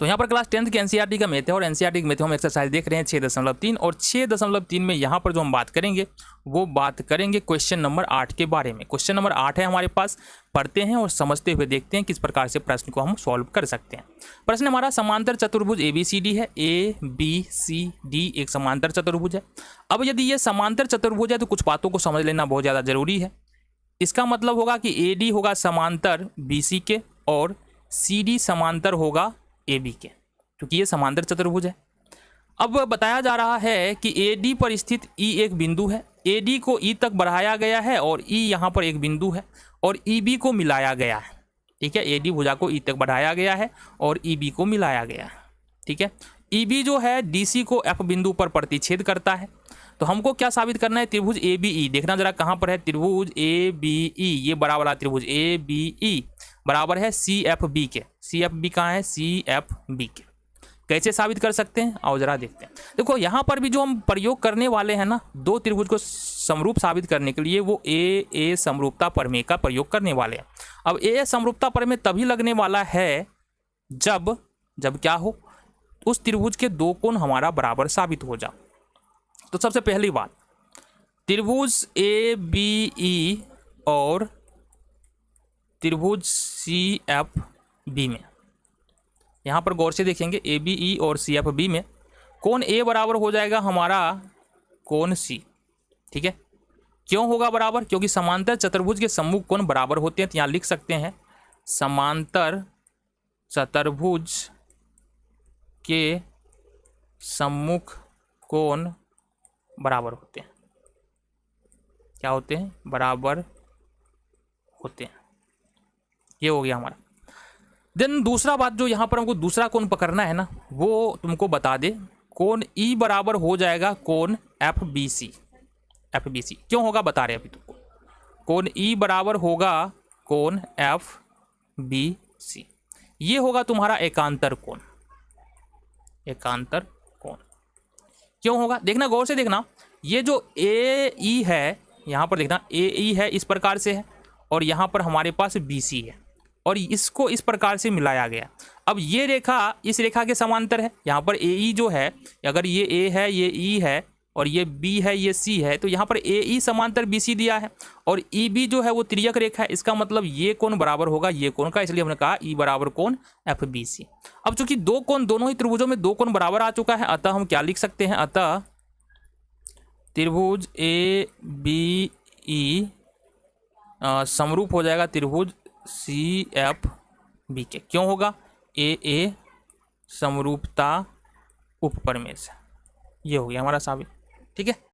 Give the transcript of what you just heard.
तो यहाँ पर क्लास 10th के एनसीईआरटी का मैथ है और एनसीईआरटी के मैथ हम एक्सरसाइज देख रहे हैं 6.3 और 6.3 में यहाँ पर जो हम बात करेंगे वो बात करेंगे क्वेश्चन नंबर 8 के बारे में। क्वेश्चन नंबर 8 है हमारे पास, पढ़ते हैं और समझते हुए देखते हैं किस प्रकार से प्रश्न को हम सॉल्व कर सकते हैं। प्रश्न हमारा समांतर चतुर्भुज ABCD है। ABCD एक समांतर चतुर्भुज है। अब यदि ये समांतर चतुर्भुज है तो कुछ बातों को समझ लेना बहुत ज़्यादा जरूरी है। इसका मतलब होगा कि AD होगा समांतर BC के और CD समांतर होगा AB के, क्योंकि ये समांतर चतुर्भुज है। अब बताया जा रहा है कि AD पर स्थित E एक बिंदु है, AD को E तक बढ़ाया गया है और E यहाँ पर एक बिंदु है और EB को मिलाया गया है। ठीक है, AD भुजा को E तक बढ़ाया गया है और EB को मिलाया गया है। ठीक है, EB जो है DC को F बिंदु पर प्रतिच्छेद करता है। तो हमको क्या साबित करना है, त्रिभुज ABE, देखना जरा कहाँ पर है, त्रिभुज ABE, ये बड़ा वाला त्रिभुज ABE बराबर है CFB के। CFB कहाँ है, CFB के। कैसे साबित कर सकते हैं आओ जरा देखते हैं। देखो यहाँ पर भी जो हम प्रयोग करने वाले हैं ना, दो त्रिभुज को समरूप साबित करने के लिए वो ए समरूपता प्रमेय का प्रयोग करने वाले हैं। अब ए समरूपता प्रमेय तभी लगने वाला है जब क्या हो, उस त्रिभुज के दो कोण हमारा बराबर साबित हो जाए। तो सबसे पहली बात, त्रिभुज ABE और त्रिभुज CFB में, यहाँ पर गौर से देखेंगे ABE और CFB में कोण A बराबर हो जाएगा हमारा कोण C। ठीक है, क्यों होगा बराबर, क्योंकि समांतर चतुर्भुज के सम्मुख कोण बराबर होते हैं। तो यहाँ लिख सकते हैं समांतर चतुर्भुज के सम्मुख कोण बराबर होते हैं। क्या होते हैं, बराबर होते हैं। ये हो गया हमारा। देन दूसरा बात जो यहाँ पर हमको दूसरा कोण पकड़ना है ना, वो तुमको बता दे, कोण E बराबर हो जाएगा कोण FBC। क्यों होगा बता रहे अभी तुमको, कोण E बराबर होगा कोण FBC। ये होगा तुम्हारा एकांतर कोण। क्यों होगा, देखना गौर से देखना, ये जो AE है यहाँ पर देखना, AE है इस प्रकार से है और यहाँ पर हमारे पास BC है और इसको इस प्रकार से मिलाया गया। अब ये रेखा इस रेखा के समांतर है। यहाँ पर AE जो है, अगर ये A है, ये E है और ये B है, ये C है, तो यहाँ पर AE समांतर BC दिया है और EB जो है वो तिर्यक रेखा है। इसका मतलब ये कोण बराबर होगा ये कोण का, इसलिए हमने कहा E बराबर कोण FBC। अब चूंकि दो कोण, दोनों ही त्रिभुजों में दो कोण बराबर आ चुका है, अतः हम क्या लिख सकते हैं, अतः त्रिभुज ABE समरूप हो जाएगा त्रिभुज CFB के। क्यों होगा, AA समरूपता उपप्रमेय से। ये हो गया हमारा साबित। ठीक है।